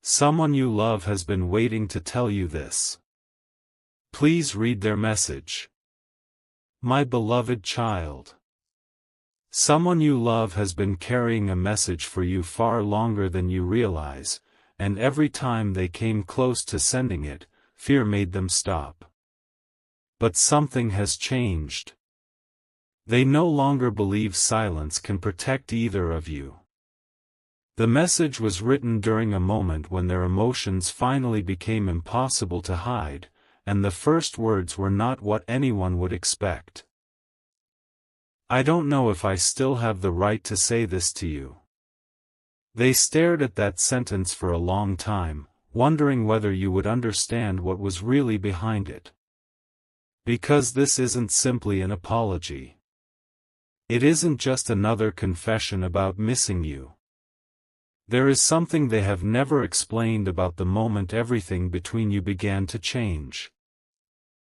Someone you love has been waiting to tell you this. Please read their message. My beloved child. Someone you love has been carrying a message for you far longer than you realize, and every time they came close to sending it, fear made them stop. But something has changed. They no longer believe silence can protect either of you. The message was written during a moment when their emotions finally became impossible to hide, and the first words were not what anyone would expect. I don't know if I still have the right to say this to you. They stared at that sentence for a long time, wondering whether you would understand what was really behind it. Because this isn't simply an apology. It isn't just another confession about missing you. There is something they have never explained about the moment everything between you began to change.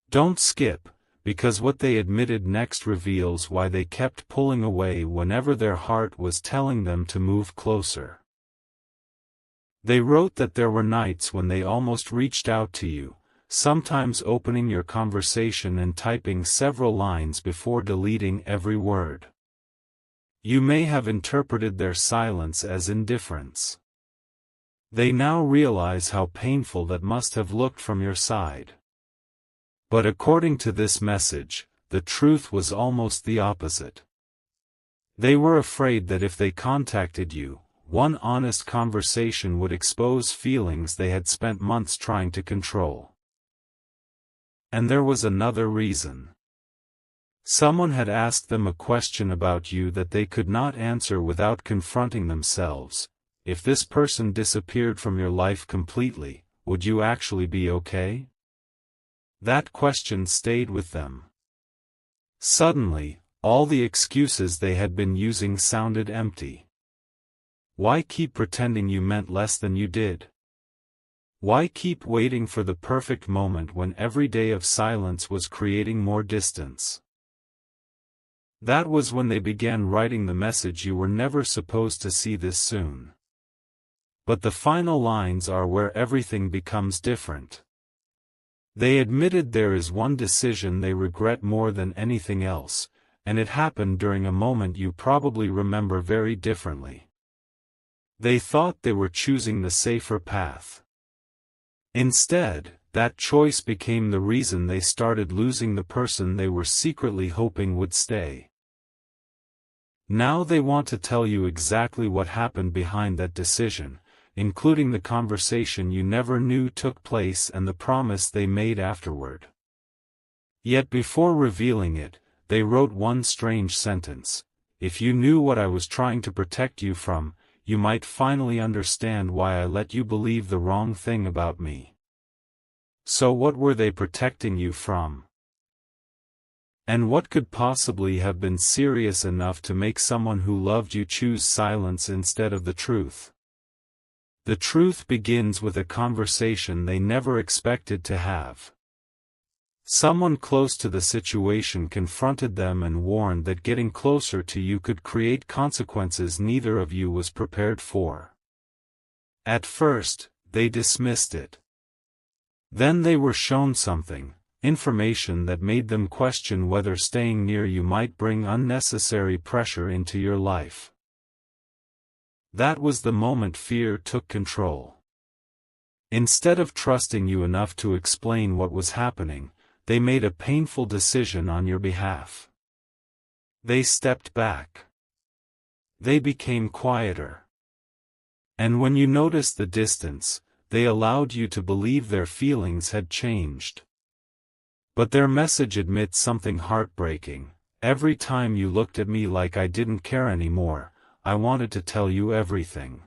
Don't skip, because what they admitted next reveals why they kept pulling away whenever their heart was telling them to move closer. They wrote that there were nights when they almost reached out to you, sometimes opening your conversation and typing several lines before deleting every word. You may have interpreted their silence as indifference. They now realize how painful that must have looked from your side. But according to this message, the truth was almost the opposite. They were afraid that if they contacted you, one honest conversation would expose feelings they had spent months trying to control. And there was another reason. Someone had asked them a question about you that they could not answer without confronting themselves. If this person disappeared from your life completely, would you actually be okay? That question stayed with them. Suddenly, all the excuses they had been using sounded empty. Why keep pretending you meant less than you did? Why keep waiting for the perfect moment when every day of silence was creating more distance? That was when they began writing the message you were never supposed to see this soon. But the final lines are where everything becomes different. They admitted there is one decision they regret more than anything else, and it happened during a moment you probably remember very differently. They thought they were choosing the safer path. Instead, that choice became the reason they started losing the person they were secretly hoping would stay. Now they want to tell you exactly what happened behind that decision, including the conversation you never knew took place and the promise they made afterward. Yet before revealing it, they wrote one strange sentence: "If you knew what I was trying to protect you from, you might finally understand why I let you believe the wrong thing about me." So what were they protecting you from? And what could possibly have been serious enough to make someone who loved you choose silence instead of the truth? The truth begins with a conversation they never expected to have. Someone close to the situation confronted them and warned that getting closer to you could create consequences neither of you was prepared for. At first, they dismissed it. Then they were shown something, information that made them question whether staying near you might bring unnecessary pressure into your life. That was the moment fear took control. Instead of trusting you enough to explain what was happening, they made a painful decision on your behalf. They stepped back. They became quieter. And when you noticed the distance, they allowed you to believe their feelings had changed. But their message admits something heartbreaking. Every time you looked at me like I didn't care anymore, I wanted to tell you everything.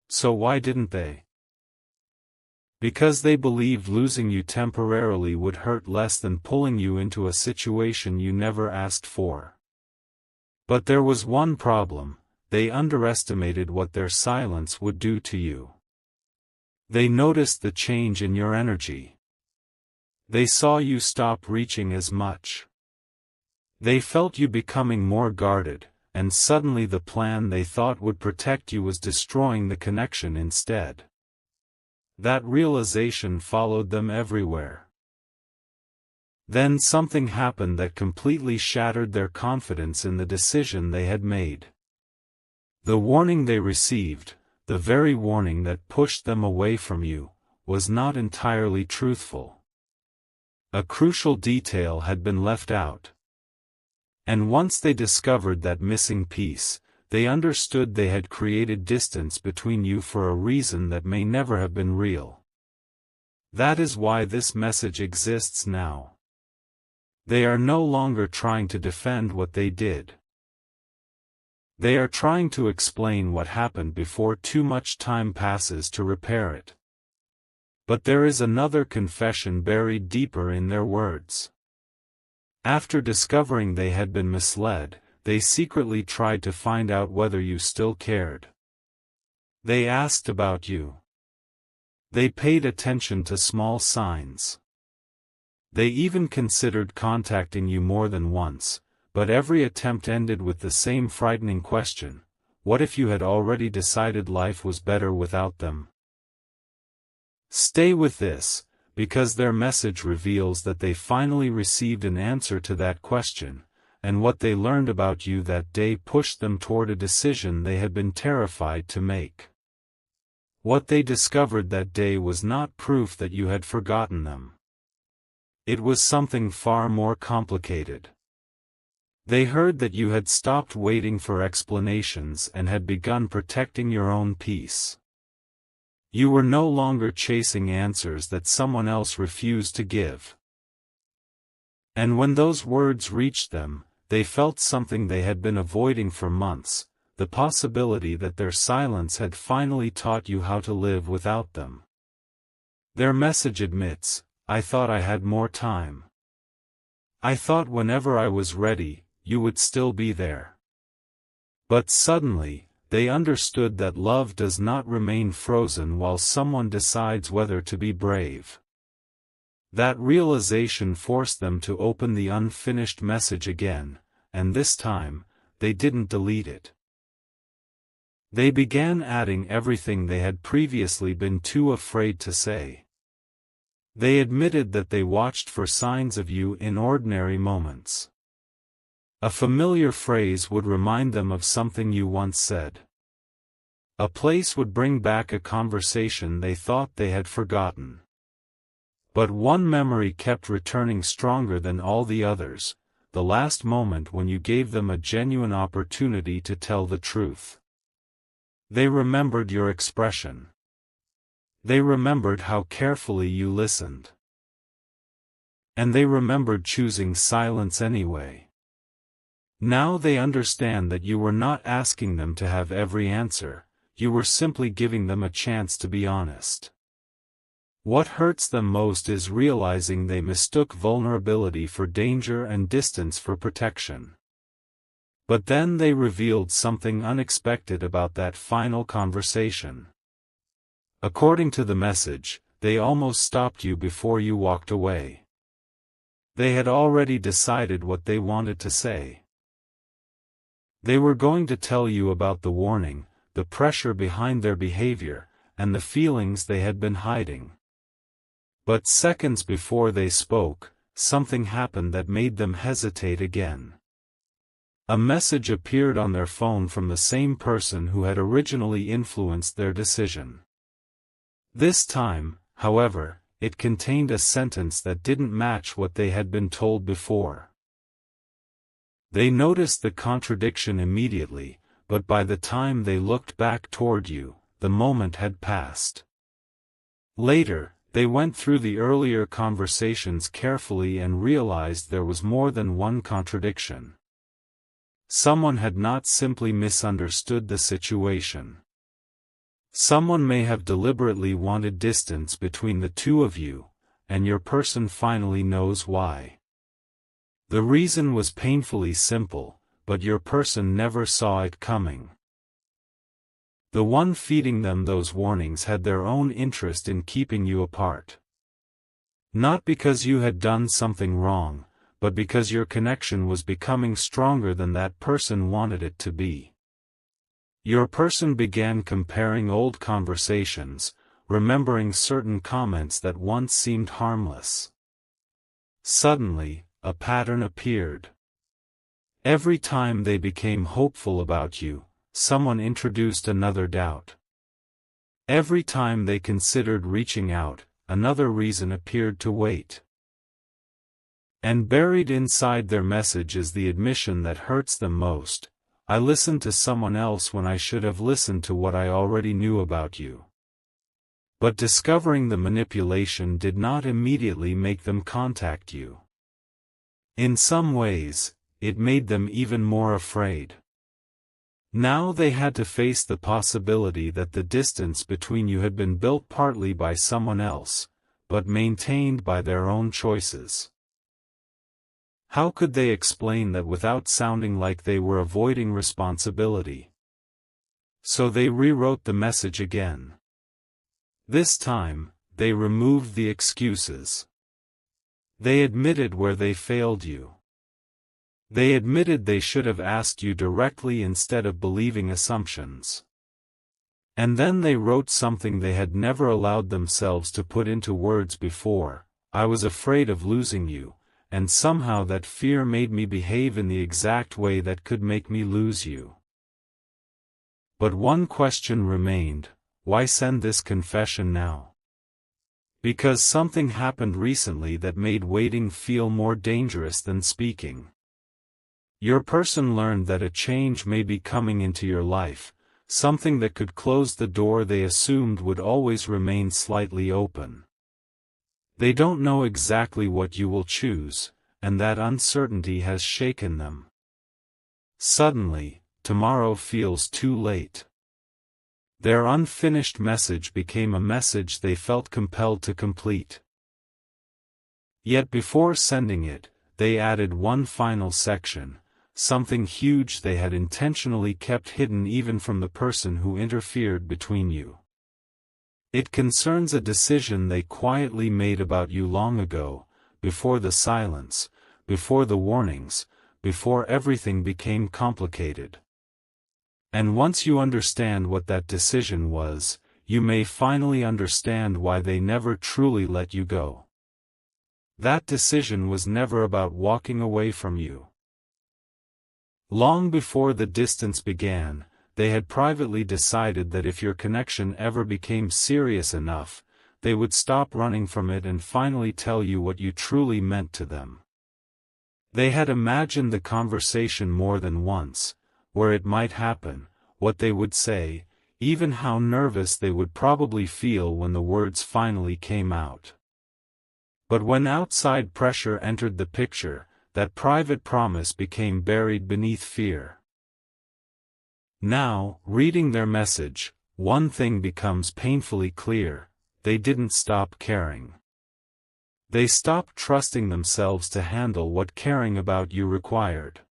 So why didn't they? Because they believed losing you temporarily would hurt less than pulling you into a situation you never asked for. But there was one problem: they underestimated what their silence would do to you. They noticed the change in your energy. They saw you stop reaching as much. They felt you becoming more guarded, and suddenly the plan they thought would protect you was destroying the connection instead. That realization followed them everywhere. Then something happened that completely shattered their confidence in the decision they had made. The warning they received, the very warning that pushed them away from you, was not entirely truthful. A crucial detail had been left out. And once they discovered that missing piece, they understood they had created distance between you for a reason that may never have been real. That is why this message exists now. They are no longer trying to defend what they did. They are trying to explain what happened before too much time passes to repair it. But there is another confession buried deeper in their words. After discovering they had been misled, they secretly tried to find out whether you still cared. They asked about you. They paid attention to small signs. They even considered contacting you more than once, but every attempt ended with the same frightening question: what if you had already decided life was better without them? Stay with this, because their message reveals that they finally received an answer to that question, and what they learned about you that day pushed them toward a decision they had been terrified to make. What they discovered that day was not proof that you had forgotten them. It was something far more complicated. They heard that you had stopped waiting for explanations and had begun protecting your own peace. You were no longer chasing answers that someone else refused to give. And when those words reached them, they felt something they had been avoiding for months, the possibility that their silence had finally taught you how to live without them. Their message admits, "I thought I had more time. I thought whenever I was ready, you would still be there." But suddenly, they understood that love does not remain frozen while someone decides whether to be brave. That realization forced them to open the unfinished message again, and this time, they didn't delete it. They began adding everything they had previously been too afraid to say. They admitted that they watched for signs of you in ordinary moments. A familiar phrase would remind them of something you once said. A place would bring back a conversation they thought they had forgotten. But one memory kept returning stronger than all the others, the last moment when you gave them a genuine opportunity to tell the truth. They remembered your expression. They remembered how carefully you listened. And they remembered choosing silence anyway. Now they understand that you were not asking them to have every answer, you were simply giving them a chance to be honest. What hurts them most is realizing they mistook vulnerability for danger and distance for protection. But then they revealed something unexpected about that final conversation. According to the message, they almost stopped you before you walked away. They had already decided what they wanted to say. They were going to tell you about the warning, the pressure behind their behavior, and the feelings they had been hiding. But seconds before they spoke, something happened that made them hesitate again. A message appeared on their phone from the same person who had originally influenced their decision. This time, however, it contained a sentence that didn't match what they had been told before. They noticed the contradiction immediately, but by the time they looked back toward you, the moment had passed. Later, they went through the earlier conversations carefully and realized there was more than one contradiction. Someone had not simply misunderstood the situation. Someone may have deliberately wanted distance between the two of you, and your person finally knows why. The reason was painfully simple, but your person never saw it coming. The one feeding them those warnings had their own interest in keeping you apart. Not because you had done something wrong, but because your connection was becoming stronger than that person wanted it to be. Your person began comparing old conversations, remembering certain comments that once seemed harmless. Suddenly, a pattern appeared. Every time they became hopeful about you, someone introduced another doubt. Every time they considered reaching out, another reason appeared to wait. And buried inside their message is the admission that hurts them most: I listened to someone else when I should have listened to what I already knew about you. But discovering the manipulation did not immediately make them contact you. In some ways, it made them even more afraid. Now they had to face the possibility that the distance between you had been built partly by someone else, but maintained by their own choices. How could they explain that without sounding like they were avoiding responsibility? So they rewrote the message again. This time, they removed the excuses. They admitted where they failed you. They admitted they should have asked you directly instead of believing assumptions. And then they wrote something they had never allowed themselves to put into words before: I was afraid of losing you, and somehow that fear made me behave in the exact way that could make me lose you. But one question remained: why send this confession now? Because something happened recently that made waiting feel more dangerous than speaking. Your person learned that a change may be coming into your life, something that could close the door they assumed would always remain slightly open. They don't know exactly what you will choose, and that uncertainty has shaken them. Suddenly, tomorrow feels too late. Their unfinished message became a message they felt compelled to complete. Yet before sending it, they added one final section, something huge they had intentionally kept hidden even from the person who interfered between you. It concerns a decision they quietly made about you long ago, before the silence, before the warnings, before everything became complicated. And once you understand what that decision was, you may finally understand why they never truly let you go. That decision was never about walking away from you. Long before the distance began, they had privately decided that if your connection ever became serious enough, they would stop running from it and finally tell you what you truly meant to them. They had imagined the conversation more than once, where it might happen, what they would say, even how nervous they would probably feel when the words finally came out. But when outside pressure entered the picture, that private promise became buried beneath fear. Now, reading their message, one thing becomes painfully clear: they didn't stop caring. They stopped trusting themselves to handle what caring about you required.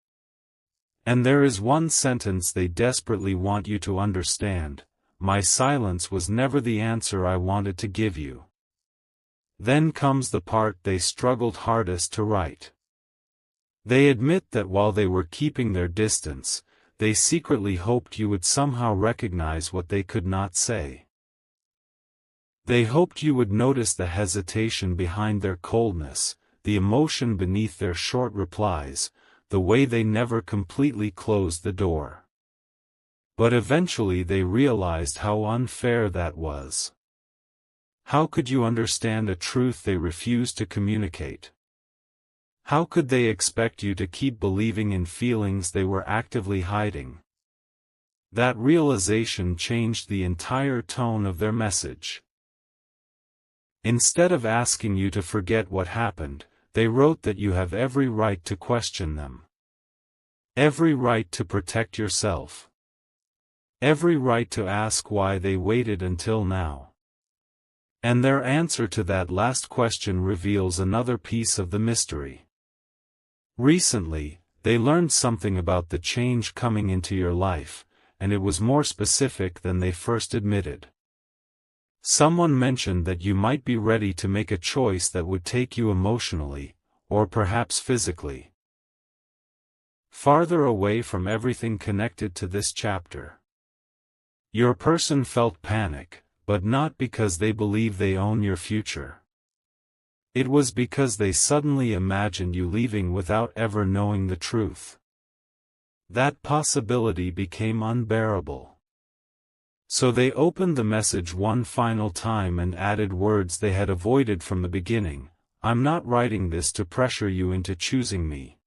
And there is one sentence they desperately want you to understand: my silence was never the answer I wanted to give you. Then comes the part they struggled hardest to write. They admit that while they were keeping their distance, they secretly hoped you would somehow recognize what they could not say. They hoped you would notice the hesitation behind their coldness, the emotion beneath their short replies, the way they never completely closed the door. But eventually they realized how unfair that was. How could you understand a truth they refused to communicate? How could they expect you to keep believing in feelings they were actively hiding? That realization changed the entire tone of their message. Instead of asking you to forget what happened, they wrote that you have every right to question them. Every right to protect yourself. Every right to ask why they waited until now. And their answer to that last question reveals another piece of the mystery. Recently, they learned something about the change coming into your life, and it was more specific than they first admitted. Someone mentioned that you might be ready to make a choice that would take you emotionally, or perhaps physically, farther away from everything connected to this chapter. Your person felt panic, but not because they believe they own your future. It was because they suddenly imagined you leaving without ever knowing the truth. That possibility became unbearable. So they opened the message one final time and added words they had avoided from the beginning. I'm not writing this to pressure you into choosing me.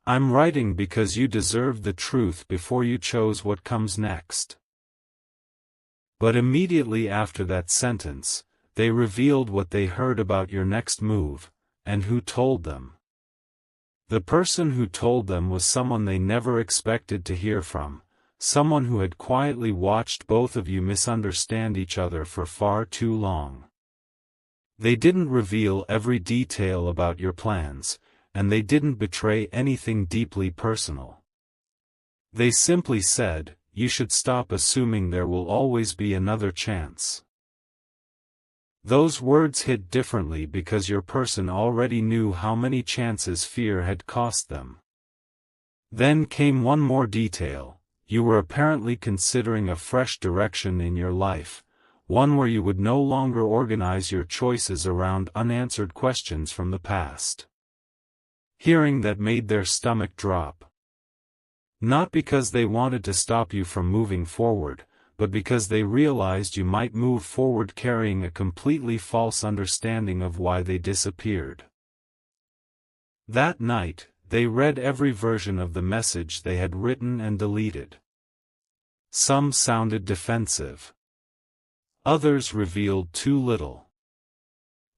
I'm writing because you deserved the truth before you chose what comes next. But immediately after that sentence, they revealed what they heard about your next move, and who told them. The person who told them was someone they never expected to hear from, someone who had quietly watched both of you misunderstand each other for far too long. They didn't reveal every detail about your plans, and they didn't betray anything deeply personal. They simply said, you should stop assuming there will always be another chance. Those words hit differently because your person already knew how many chances fear had cost them. Then came one more detail: you were apparently considering a fresh direction in your life, one where you would no longer organize your choices around unanswered questions from the past. Hearing that made their stomach drop. Not because they wanted to stop you from moving forward, but because they realized you might move forward carrying a completely false understanding of why they disappeared. That night, they read every version of the message they had written and deleted. Some sounded defensive. Others revealed too little.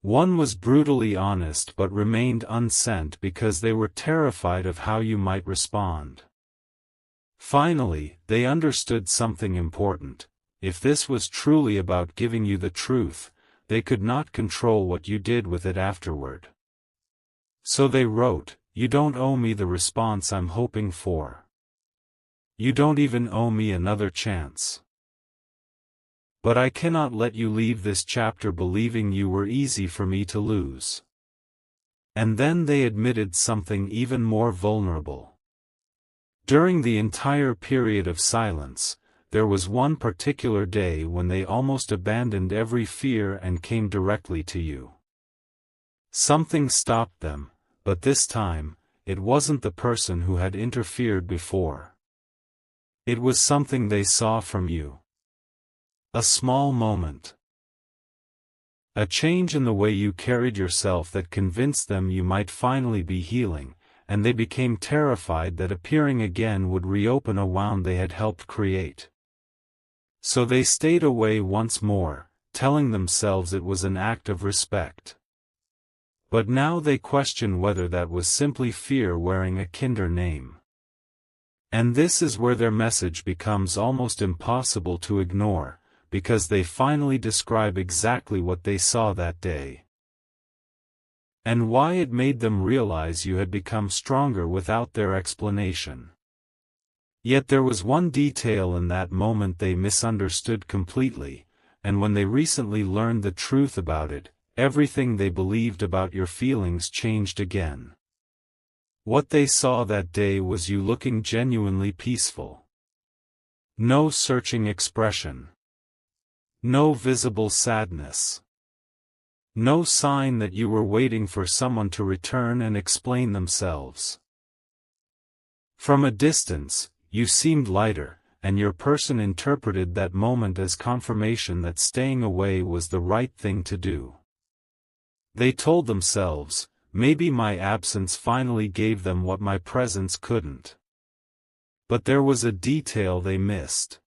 One was brutally honest but remained unsent because they were terrified of how you might respond. Finally, they understood something important: if this was truly about giving you the truth, they could not control what you did with it afterward. So they wrote, you don't owe me the response I'm hoping for. You don't even owe me another chance. But I cannot let you leave this chapter believing you were easy for me to lose. And then they admitted something even more vulnerable. During the entire period of silence, there was one particular day when they almost abandoned every fear and came directly to you. Something stopped them, but this time, it wasn't the person who had interfered before. It was something they saw from you. A small moment. A change in the way you carried yourself that convinced them you might finally be healing, and they became terrified that appearing again would reopen a wound they had helped create. So they stayed away once more, telling themselves it was an act of respect. But now they question whether that was simply fear wearing a kinder name. And this is where their message becomes almost impossible to ignore, because they finally describe exactly what they saw that day. And why it made them realize you had become stronger without their explanation. Yet there was one detail in that moment they misunderstood completely, and when they recently learned the truth about it, everything they believed about your feelings changed again. What they saw that day was you looking genuinely peaceful. No searching expression. No visible sadness. No sign that you were waiting for someone to return and explain themselves. From a distance, you seemed lighter, and your person interpreted that moment as confirmation that staying away was the right thing to do. They told themselves, maybe my absence finally gave them what my presence couldn't. But there was a detail they missed.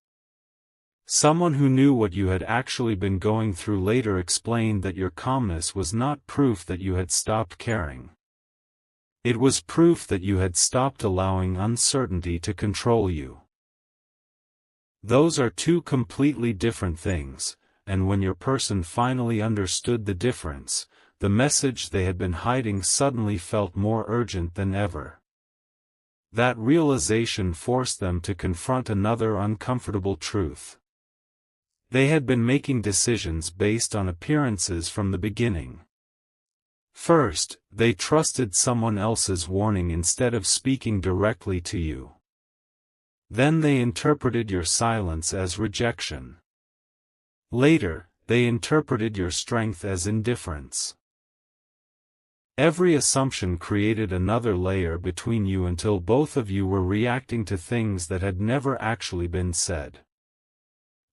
Someone who knew what you had actually been going through later explained that your calmness was not proof that you had stopped caring. It was proof that you had stopped allowing uncertainty to control you. Those are two completely different things, and when your person finally understood the difference, the message they had been hiding suddenly felt more urgent than ever. That realization forced them to confront another uncomfortable truth. They had been making decisions based on appearances from the beginning. First, they trusted someone else's warning instead of speaking directly to you. Then they interpreted your silence as rejection. Later, they interpreted your strength as indifference. Every assumption created another layer between you until both of you were reacting to things that had never actually been said.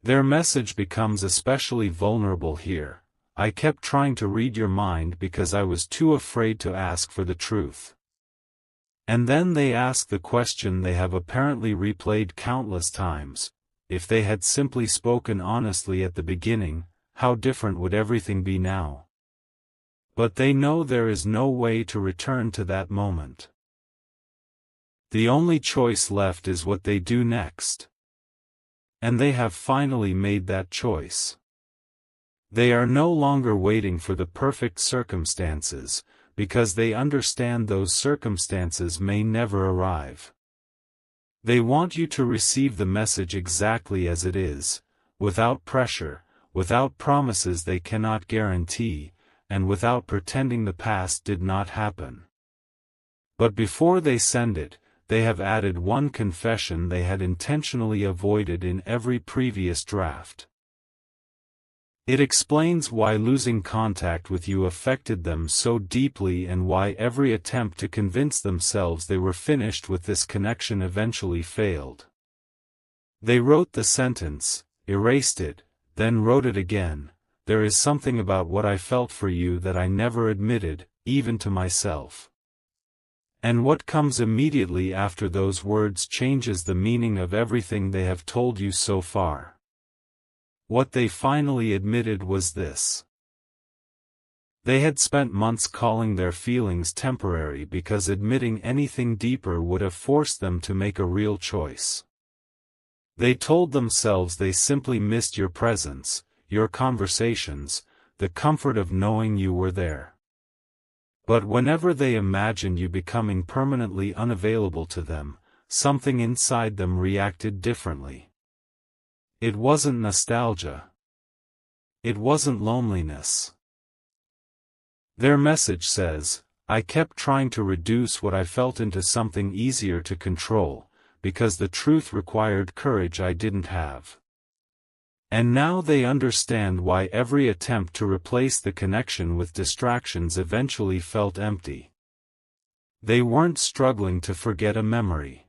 Their message becomes especially vulnerable here. I kept trying to read your mind because I was too afraid to ask for the truth. And then they ask the question they have apparently replayed countless times: if they had simply spoken honestly at the beginning, how different would everything be now? But they know there is no way to return to that moment. The only choice left is what they do next. And they have finally made that choice. They are no longer waiting for the perfect circumstances, because they understand those circumstances may never arrive. They want you to receive the message exactly as it is, without pressure, without promises they cannot guarantee, and without pretending the past did not happen. But before they send it, they have added one confession they had intentionally avoided in every previous draft. It explains why losing contact with you affected them so deeply and why every attempt to convince themselves they were finished with this connection eventually failed. They wrote the sentence, erased it, then wrote it again: there is something about what I felt for you that I never admitted, even to myself. And what comes immediately after those words changes the meaning of everything they have told you so far. What they finally admitted was this: they had spent months calling their feelings temporary because admitting anything deeper would have forced them to make a real choice. They told themselves they simply missed your presence, your conversations, the comfort of knowing you were there. But whenever they imagined you becoming permanently unavailable to them, something inside them reacted differently. It wasn't nostalgia. It wasn't loneliness. Their message says, I kept trying to reduce what I felt into something easier to control, because the truth required courage I didn't have. And now they understand why every attempt to replace the connection with distractions eventually felt empty. They weren't struggling to forget a memory.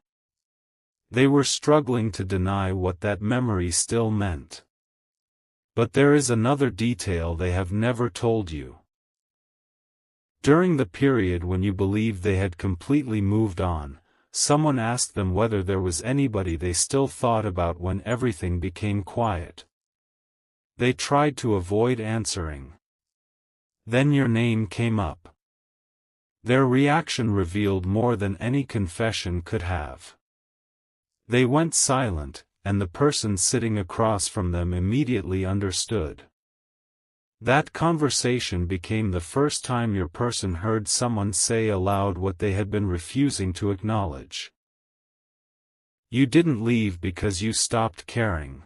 They were struggling to deny what that memory still meant. But there is another detail they have never told you. During the period when you believed they had completely moved on, someone asked them whether there was anybody they still thought about when everything became quiet. They tried to avoid answering. Then your name came up. Their reaction revealed more than any confession could have. They went silent, and the person sitting across from them immediately understood. That conversation became the first time your person heard someone say aloud what they had been refusing to acknowledge. You didn't leave because you stopped caring.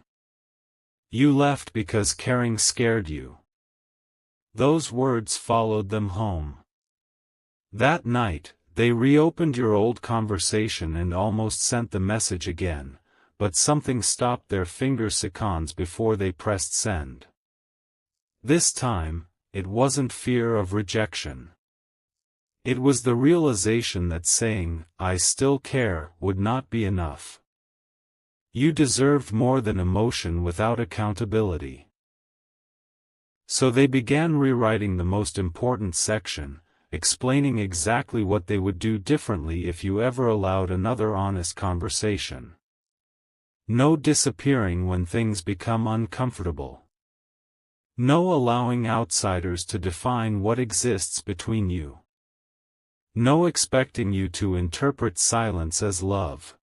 You left because caring scared you. Those words followed them home. That night, they reopened your old conversation and almost sent the message again, but something stopped their finger seconds before they pressed send. This time, it wasn't fear of rejection. It was the realization that saying, I still care, would not be enough. You deserved more than emotion without accountability. So they began rewriting the most important section, explaining exactly what they would do differently if you ever allowed another honest conversation. No disappearing when things become uncomfortable. No allowing outsiders to define what exists between you. No expecting you to interpret silence as love.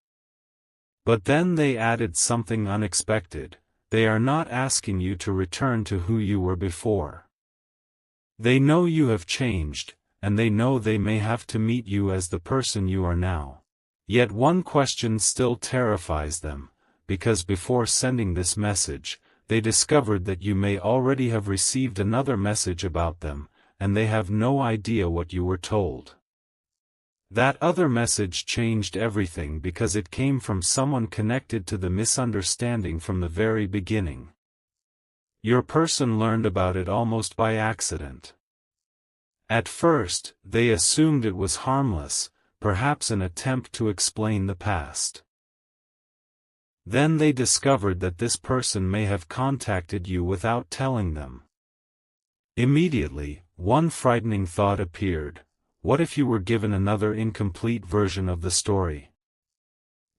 But then they added something unexpected: they are not asking you to return to who you were before. They know you have changed, and they know they may have to meet you as the person you are now. Yet one question still terrifies them, because before sending this message, they discovered that you may already have received another message about them, and they have no idea what you were told. That other message changed everything because it came from someone connected to the misunderstanding from the very beginning. Your person learned about it almost by accident. At first, they assumed it was harmless, perhaps an attempt to explain the past. Then they discovered that this person may have contacted you without telling them. Immediately, one frightening thought appeared: what if you were given another incomplete version of the story?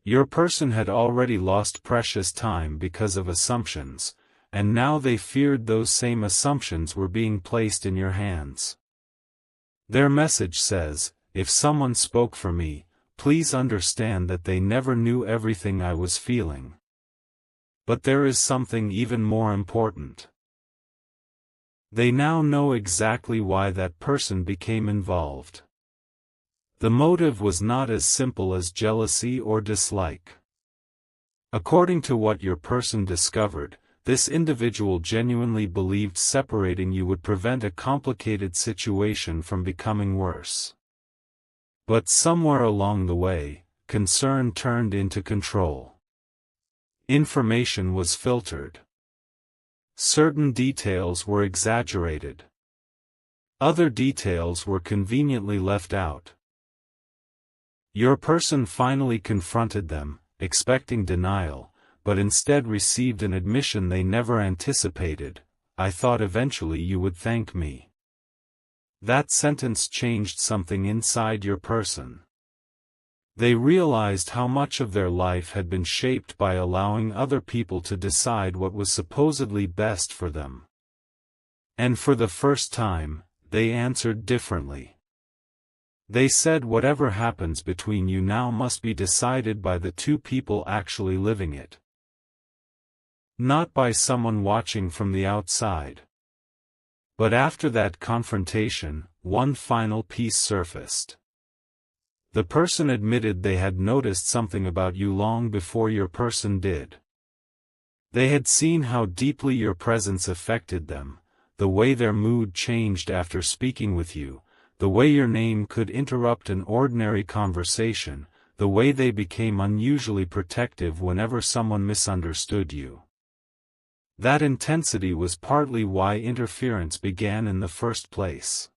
Your person had already lost precious time because of assumptions, and now they feared those same assumptions were being placed in your hands. Their message says, if someone spoke for me, please understand that they never knew everything I was feeling. But there is something even more important. They now know exactly why that person became involved. The motive was not as simple as jealousy or dislike. According to what your person discovered, this individual genuinely believed separating you would prevent a complicated situation from becoming worse. But somewhere along the way, concern turned into control. Information was filtered. Certain details were exaggerated. Other details were conveniently left out. Your person finally confronted them, expecting denial, but instead received an admission they never anticipated: I thought eventually you would thank me. That sentence changed something inside your person. They realized how much of their life had been shaped by allowing other people to decide what was supposedly best for them. And for the first time, they answered differently. They said whatever happens between you now must be decided by the two people actually living it. Not by someone watching from the outside. But after that confrontation, one final piece surfaced. The person admitted they had noticed something about you long before your person did. They had seen how deeply your presence affected them, the way their mood changed after speaking with you, the way your name could interrupt an ordinary conversation, the way they became unusually protective whenever someone misunderstood you. That intensity was partly why interference began in the first place.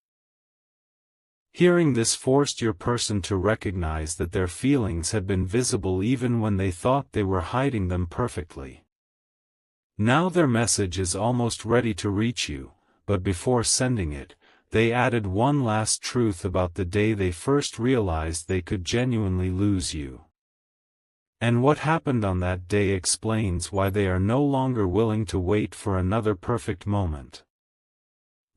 Hearing this forced your person to recognize that their feelings had been visible even when they thought they were hiding them perfectly. Now their message is almost ready to reach you, but before sending it, they added one last truth about the day they first realized they could genuinely lose you. And what happened on that day explains why they are no longer willing to wait for another perfect moment.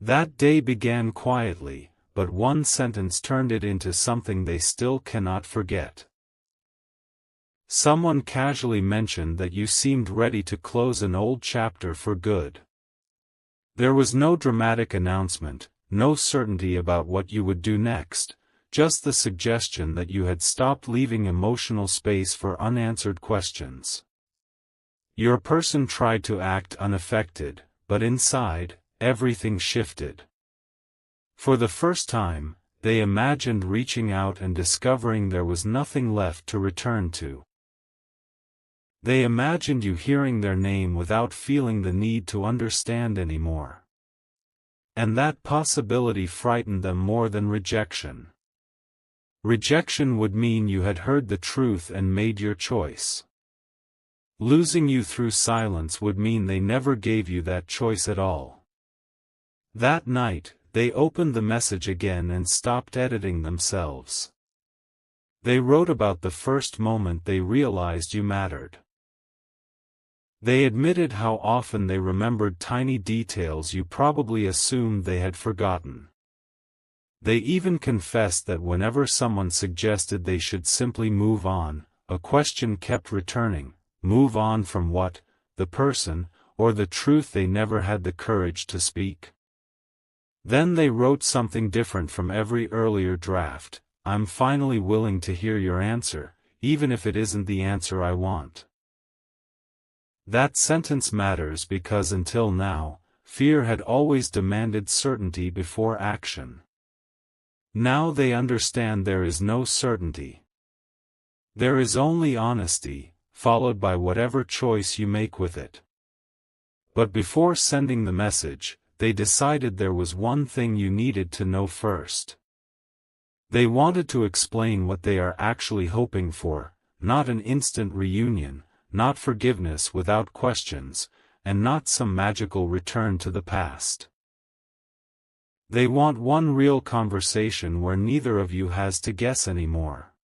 That day began quietly, but one sentence turned it into something they still cannot forget. Someone casually mentioned that you seemed ready to close an old chapter for good. There was no dramatic announcement, no certainty about what you would do next, just the suggestion that you had stopped leaving emotional space for unanswered questions. Your person tried to act unaffected, but inside, everything shifted. For the first time, they imagined reaching out and discovering there was nothing left to return to. They imagined you hearing their name without feeling the need to understand anymore. And that possibility frightened them more than rejection. Rejection would mean you had heard the truth and made your choice. Losing you through silence would mean they never gave you that choice at all. That night, they opened the message again and stopped editing themselves. They wrote about the first moment they realized you mattered. They admitted how often they remembered tiny details you probably assumed they had forgotten. They even confessed that whenever someone suggested they should simply move on, a question kept returning: move on from what, the person, or the truth they never had the courage to speak? Then they wrote something different from every earlier draft: I'm finally willing to hear your answer, even if it isn't the answer I want. That sentence matters because until now, fear had always demanded certainty before action. Now they understand there is no certainty. There is only honesty, followed by whatever choice you make with it. But before sending the message, they decided there was one thing you needed to know first. They wanted to explain what they are actually hoping for, not an instant reunion, not forgiveness without questions, and not some magical return to the past. They want one real conversation where neither of you has to guess anymore.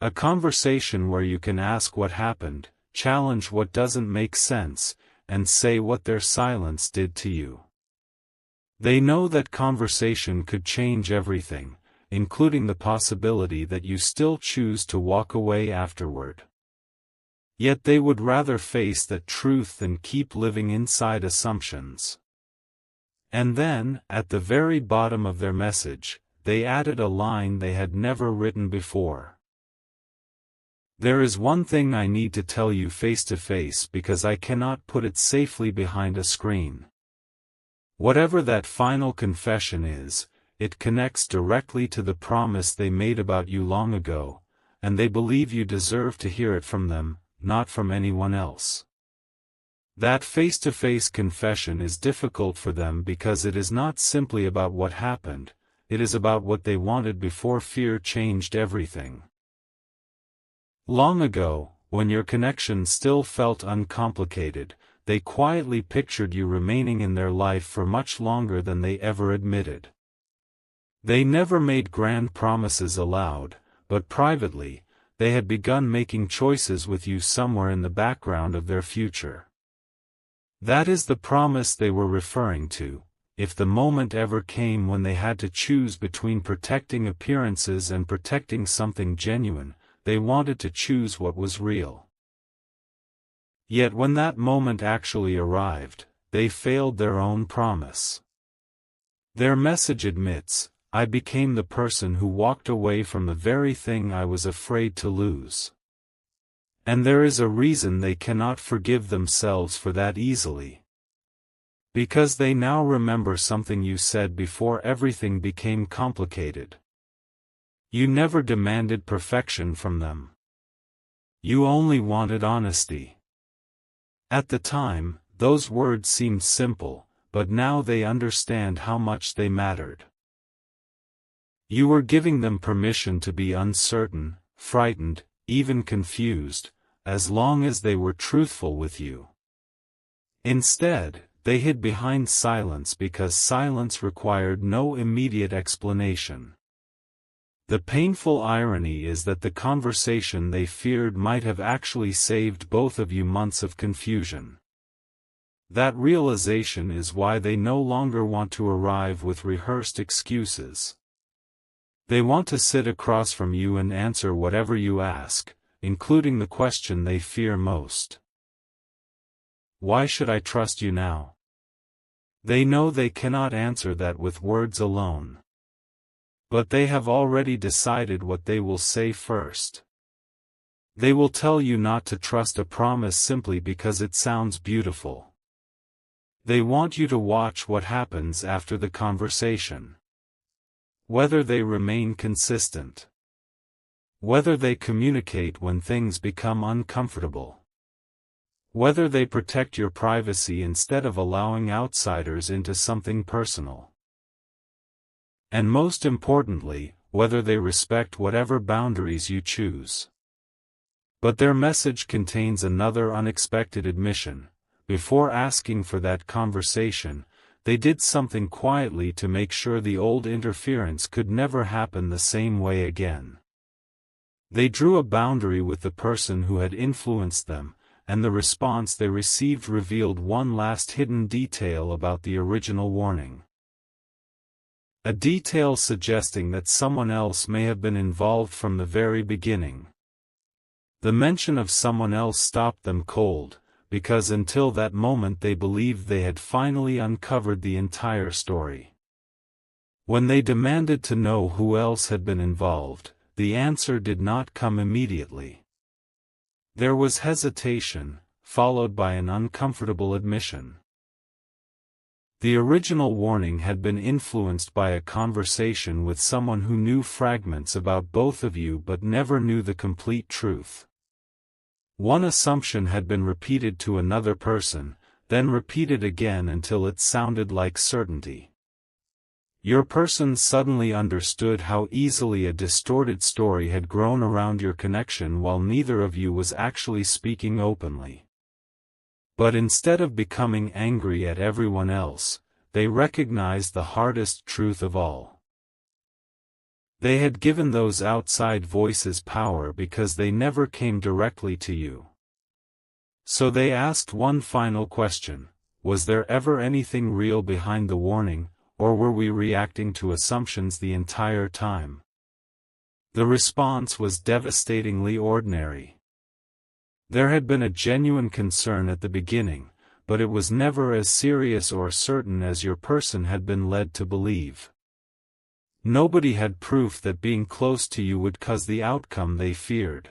A conversation where you can ask what happened, challenge what doesn't make sense, and say what their silence did to you. They know that conversation could change everything, including the possibility that you still choose to walk away afterward. Yet they would rather face that truth than keep living inside assumptions. And then, at the very bottom of their message, they added a line they had never written before. There is one thing I need to tell you face to face because I cannot put it safely behind a screen. Whatever that final confession is, it connects directly to the promise they made about you long ago, and they believe you deserve to hear it from them, not from anyone else. That face-to-face confession is difficult for them because it is not simply about what happened, it is about what they wanted before fear changed everything. Long ago, when your connection still felt uncomplicated, they quietly pictured you remaining in their life for much longer than they ever admitted. They never made grand promises aloud, but privately, they had begun making choices with you somewhere in the background of their future. That is the promise they were referring to, if the moment ever came when they had to choose between protecting appearances and protecting something genuine, they wanted to choose what was real. Yet when that moment actually arrived, they failed their own promise. Their message admits, I became the person who walked away from the very thing I was afraid to lose. And there is a reason they cannot forgive themselves for that easily. Because they now remember something you said before everything became complicated. You never demanded perfection from them. You only wanted honesty. At the time, those words seemed simple, but now they understand how much they mattered. You were giving them permission to be uncertain, frightened, even confused, as long as they were truthful with you. Instead, they hid behind silence because silence required no immediate explanation. The painful irony is that the conversation they feared might have actually saved both of you months of confusion. That realization is why they no longer want to arrive with rehearsed excuses. They want to sit across from you and answer whatever you ask, including the question they fear most. Why should I trust you now? They know they cannot answer that with words alone. But they have already decided what they will say first. They will tell you not to trust a promise simply because it sounds beautiful. They want you to watch what happens after the conversation. Whether they remain consistent. Whether they communicate when things become uncomfortable. Whether they protect your privacy instead of allowing outsiders into something personal. And most importantly, whether they respect whatever boundaries you choose. But their message contains another unexpected admission. Before asking for that conversation, they did something quietly to make sure the old interference could never happen the same way again. They drew a boundary with the person who had influenced them, and the response they received revealed one last hidden detail about the original warning. A detail suggesting that someone else may have been involved from the very beginning. The mention of someone else stopped them cold, because until that moment they believed they had finally uncovered the entire story. When they demanded to know who else had been involved, the answer did not come immediately. There was hesitation, followed by an uncomfortable admission. The original warning had been influenced by a conversation with someone who knew fragments about both of you but never knew the complete truth. One assumption had been repeated to another person, then repeat it again until it sounded like certainty. Your person suddenly understood how easily a distorted story had grown around your connection while neither of you was actually speaking openly. But instead of becoming angry at everyone else, they recognized the hardest truth of all. They had given those outside voices power because they never came directly to you. So they asked one final question: was there ever anything real behind the warning, or were we reacting to assumptions the entire time? The response was devastatingly ordinary. There had been a genuine concern at the beginning, but it was never as serious or certain as your person had been led to believe. Nobody had proof that being close to you would cause the outcome they feared.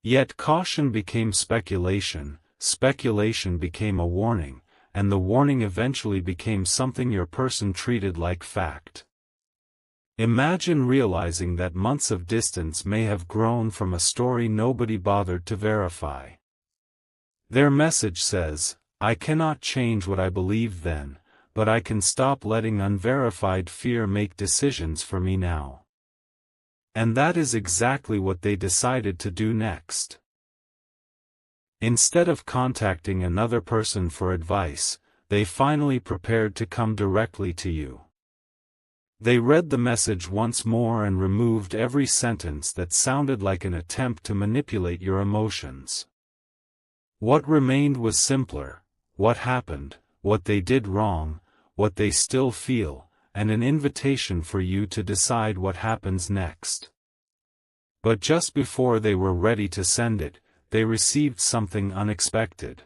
Yet caution became speculation, speculation became a warning, and the warning eventually became something your person treated like fact. Imagine realizing that months of distance may have grown from a story nobody bothered to verify. Their message says, "I cannot change what I believed then, but I can stop letting unverified fear make decisions for me now." And that is exactly what they decided to do next. Instead of contacting another person for advice, they finally prepared to come directly to you. They read the message once more and removed every sentence that sounded like an attempt to manipulate your emotions. What remained was simpler: what happened, what they did wrong, what they still feel, and an invitation for you to decide what happens next. But just before they were ready to send it, they received something unexpected.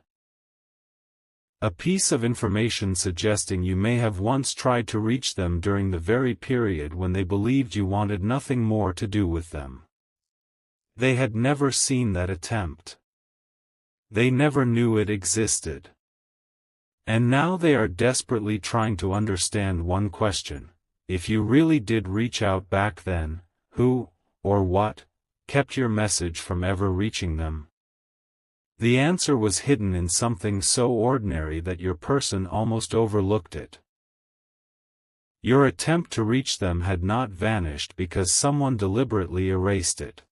A piece of information suggesting you may have once tried to reach them during the very period when they believed you wanted nothing more to do with them. They had never seen that attempt. They never knew it existed. And now they are desperately trying to understand one question: if you really did reach out back then, who, or what, kept your message from ever reaching them? The answer was hidden in something so ordinary that your person almost overlooked it. Your attempt to reach them had not vanished because someone deliberately erased it.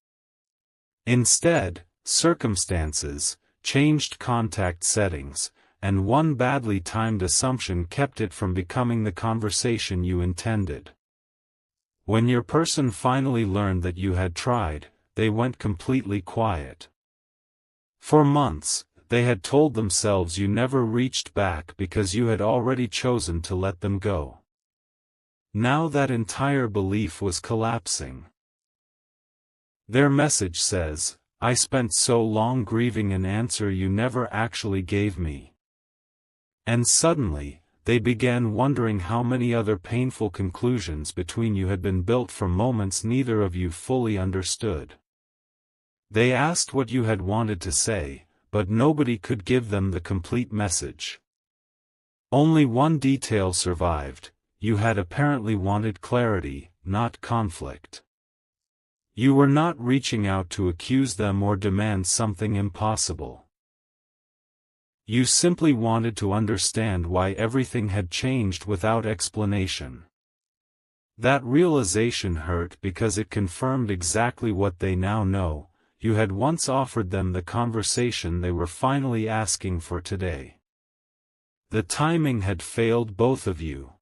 Instead, circumstances, changed contact settings, and one badly timed assumption kept it from becoming the conversation you intended. When your person finally learned that you had tried, they went completely quiet. For months, they had told themselves you never reached back because you had already chosen to let them go. Now that entire belief was collapsing. Their message says, "I spent so long grieving an answer you never actually gave me." And suddenly, they began wondering how many other painful conclusions between you had been built from moments neither of you fully understood. They asked what you had wanted to say, but nobody could give them the complete message. Only one detail survived: you had apparently wanted clarity, not conflict. You were not reaching out to accuse them or demand something impossible. You simply wanted to understand why everything had changed without explanation. That realization hurt because it confirmed exactly what they now know: you had once offered them the conversation they were finally asking for today. The timing had failed both of you.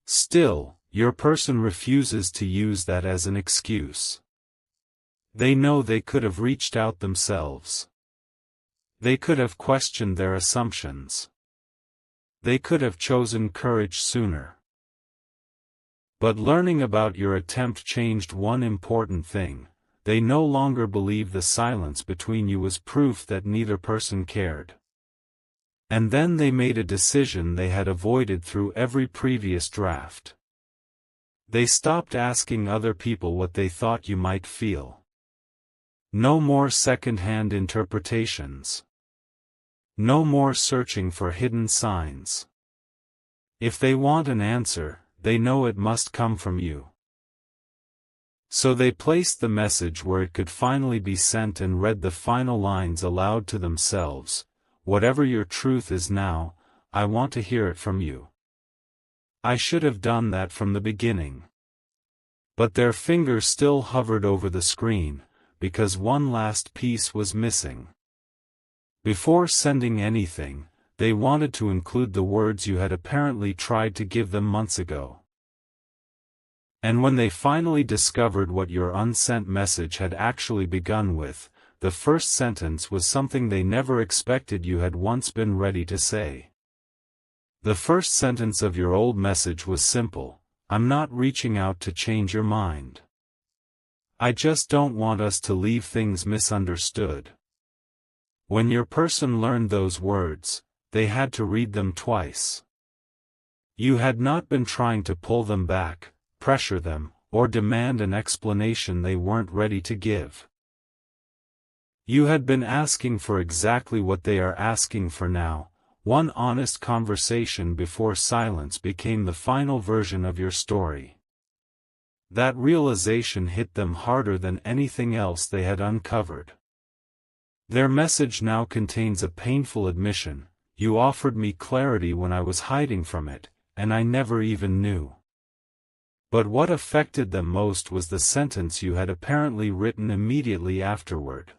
Still, your person refuses to use that as an excuse. They know they could have reached out themselves. They could have questioned their assumptions. They could have chosen courage sooner. But learning about your attempt changed one important thing: they no longer believe the silence between you was proof that neither person cared. And then they made a decision they had avoided through every previous draft. They stopped asking other people what they thought you might feel. No more second-hand interpretations. No more searching for hidden signs. If they want an answer, they know it must come from you. So they placed the message where it could finally be sent and read the final lines aloud to themselves: whatever your truth is now, I want to hear it from you. I should have done that from the beginning. But their fingers still hovered over the screen, because one last piece was missing. Before sending anything, they wanted to include the words you had apparently tried to give them months ago. And when they finally discovered what your unsent message had actually begun with, the first sentence was something they never expected you had once been ready to say. The first sentence of your old message was simple: I'm not reaching out to change your mind. I just don't want us to leave things misunderstood. When your person learned those words, they had to read them twice. You had not been trying to pull them back, pressure them, or demand an explanation they weren't ready to give. You had been asking for exactly what they are asking for now, one honest conversation before silence became the final version of your story. That realization hit them harder than anything else they had uncovered. Their message now contains a painful admission: you offered me clarity when I was hiding from it, and I never even knew. But what affected them most was the sentence you had apparently written immediately afterward.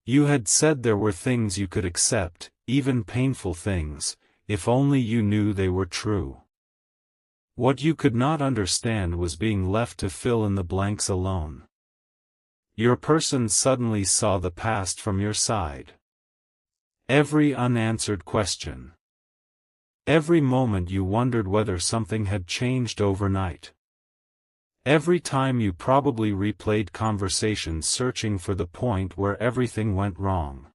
You had said there were things you could accept, even painful things, if only you knew they were true. What you could not understand was being left to fill in the blanks alone. Your person suddenly saw the past from your side. Every unanswered question. Every moment you wondered whether something had changed overnight. Every time you probably replayed conversations searching for the point where everything went wrong.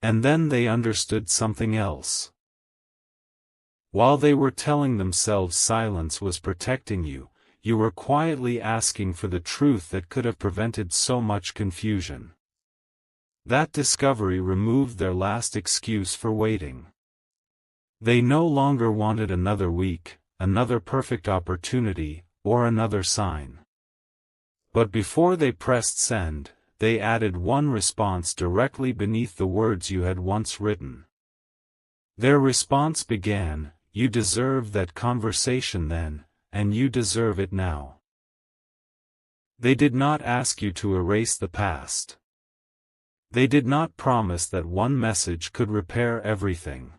And then they understood something else. While they were telling themselves silence was protecting you, you were quietly asking for the truth that could have prevented so much confusion. That discovery removed their last excuse for waiting. They no longer wanted another week, another perfect opportunity, or another sign. But before they pressed send, they added one response directly beneath the words you had once written. Their response began: you deserved that conversation then, and you deserve it now. They did not ask you to erase the past. They did not promise that one message could repair everything.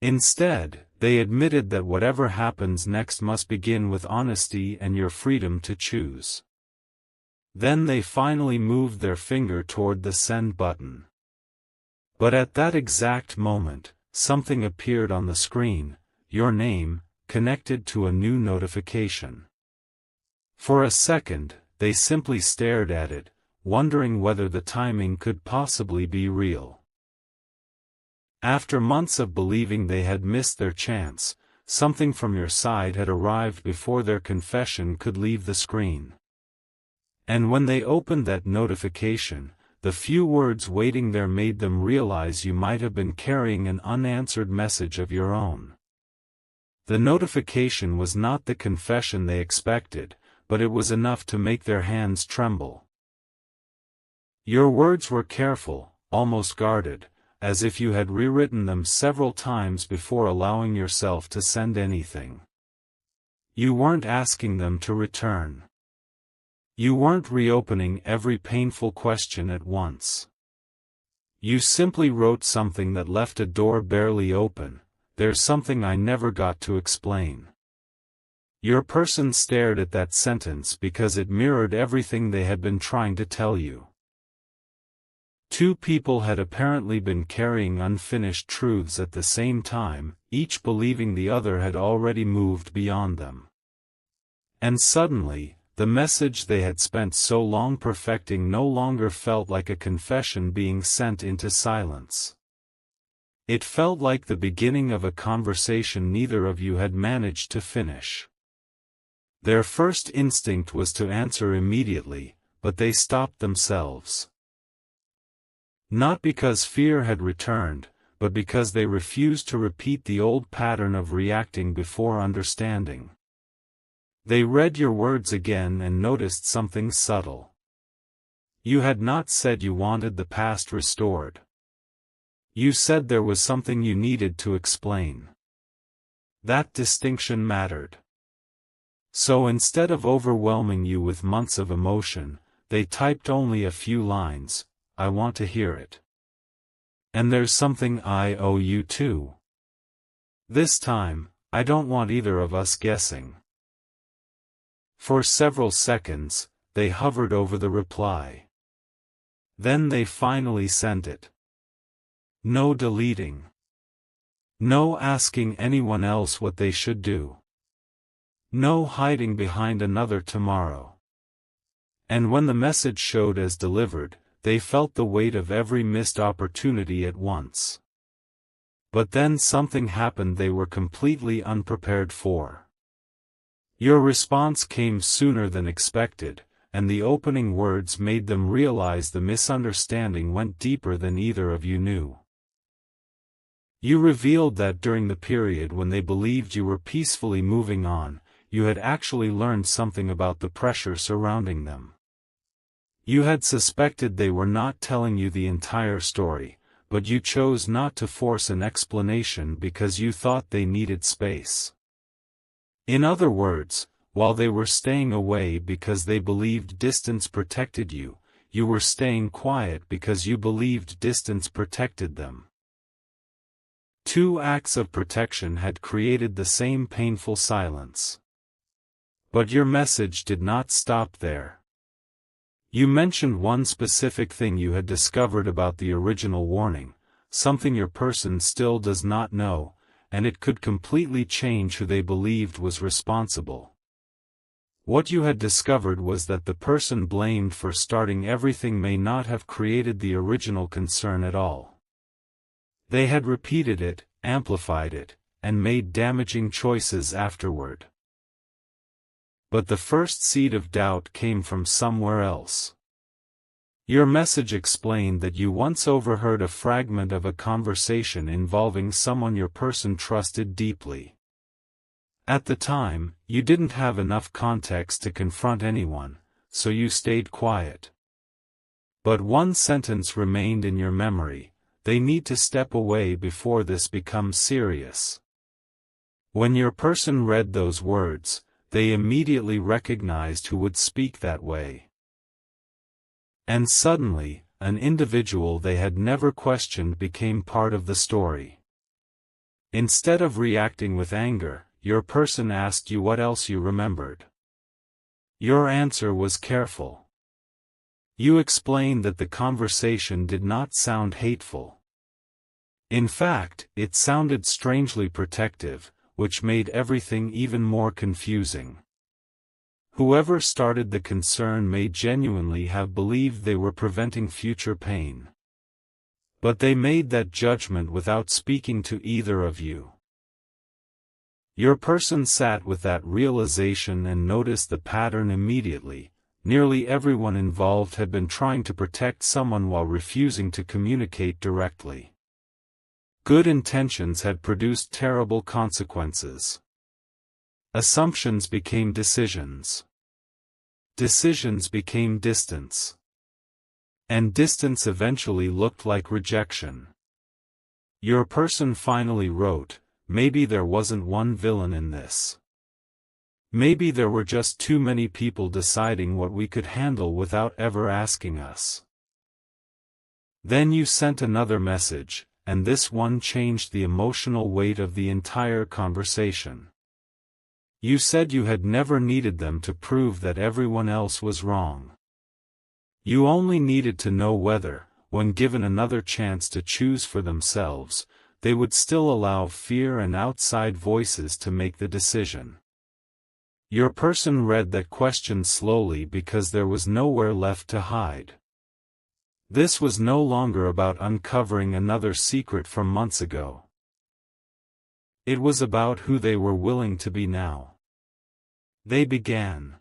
Instead, they admitted that whatever happens next must begin with honesty and your freedom to choose. Then they finally moved their finger toward the send button. But at that exact moment, something appeared on the screen: your name, connected to a new notification. For a second, they simply stared at it, wondering whether the timing could possibly be real. After months of believing they had missed their chance, something from your side had arrived before their confession could leave the screen. And when they opened that notification, the few words waiting there made them realize you might have been carrying an unanswered message of your own. The notification was not the confession they expected, but it was enough to make their hands tremble. Your words were careful, almost guarded, as if you had rewritten them several times before allowing yourself to send anything. You weren't asking them to return. You weren't reopening every painful question at once. You simply wrote something that left a door barely open: there's something I never got to explain. Your person stared at that sentence because it mirrored everything they had been trying to tell you. Two people had apparently been carrying unfinished truths at the same time, each believing the other had already moved beyond them. And suddenly, the message they had spent so long perfecting no longer felt like a confession being sent into silence. It felt like the beginning of a conversation neither of you had managed to finish. Their first instinct was to answer immediately, but they stopped themselves. Not because fear had returned, but because they refused to repeat the old pattern of reacting before understanding. They read your words again and noticed something subtle. You had not said you wanted the past restored. You said there was something you needed to explain. That distinction mattered. So instead of overwhelming you with months of emotion, they typed only a few lines, "I want to hear it. And there's something I owe you too. This time, I don't want either of us guessing." For several seconds, they hovered over the reply. Then they finally sent it. No deleting. No asking anyone else what they should do. No hiding behind another tomorrow. And when the message showed as delivered, they felt the weight of every missed opportunity at once. But then something happened they were completely unprepared for. Your response came sooner than expected, and the opening words made them realize the misunderstanding went deeper than either of you knew. You revealed that during the period when they believed you were peacefully moving on, you had actually learned something about the pressure surrounding them. You had suspected they were not telling you the entire story, but you chose not to force an explanation because you thought they needed space. In other words, while they were staying away because they believed distance protected you, you were staying quiet because you believed distance protected them. Two acts of protection had created the same painful silence. But your message did not stop there. You mentioned one specific thing you had discovered about the original warning, something your person still does not know, and it could completely change who they believed was responsible. What you had discovered was that the person blamed for starting everything may not have created the original concern at all. They had repeated it, amplified it, and made damaging choices afterward. But the first seed of doubt came from somewhere else. Your message explained that you once overheard a fragment of a conversation involving someone your person trusted deeply. At the time, you didn't have enough context to confront anyone, so you stayed quiet. But one sentence remained in your memory: they need to step away before this becomes serious. When your person read those words, they immediately recognized who would speak that way. And suddenly, an individual they had never questioned became part of the story. Instead of reacting with anger, your person asked you what else you remembered. Your answer was careful. You explained that the conversation did not sound hateful. In fact, it sounded strangely protective, which made everything even more confusing. Whoever started the concern may genuinely have believed they were preventing future pain. But they made that judgment without speaking to either of you. Your person sat with that realization and noticed the pattern immediately. Nearly everyone involved had been trying to protect someone while refusing to communicate directly. Good intentions had produced terrible consequences. Assumptions became decisions. Decisions became distance. And distance eventually looked like rejection. Your person finally wrote, "Maybe there wasn't one villain in this. Maybe there were just too many people deciding what we could handle without ever asking us." Then you sent another message, and this one changed the emotional weight of the entire conversation. You said you had never needed them to prove that everyone else was wrong. You only needed to know whether, when given another chance to choose for themselves, they would still allow fear and outside voices to make the decision. Your person read that question slowly because there was nowhere left to hide. This was no longer about uncovering another secret from months ago. It was about who they were willing to be now. They began.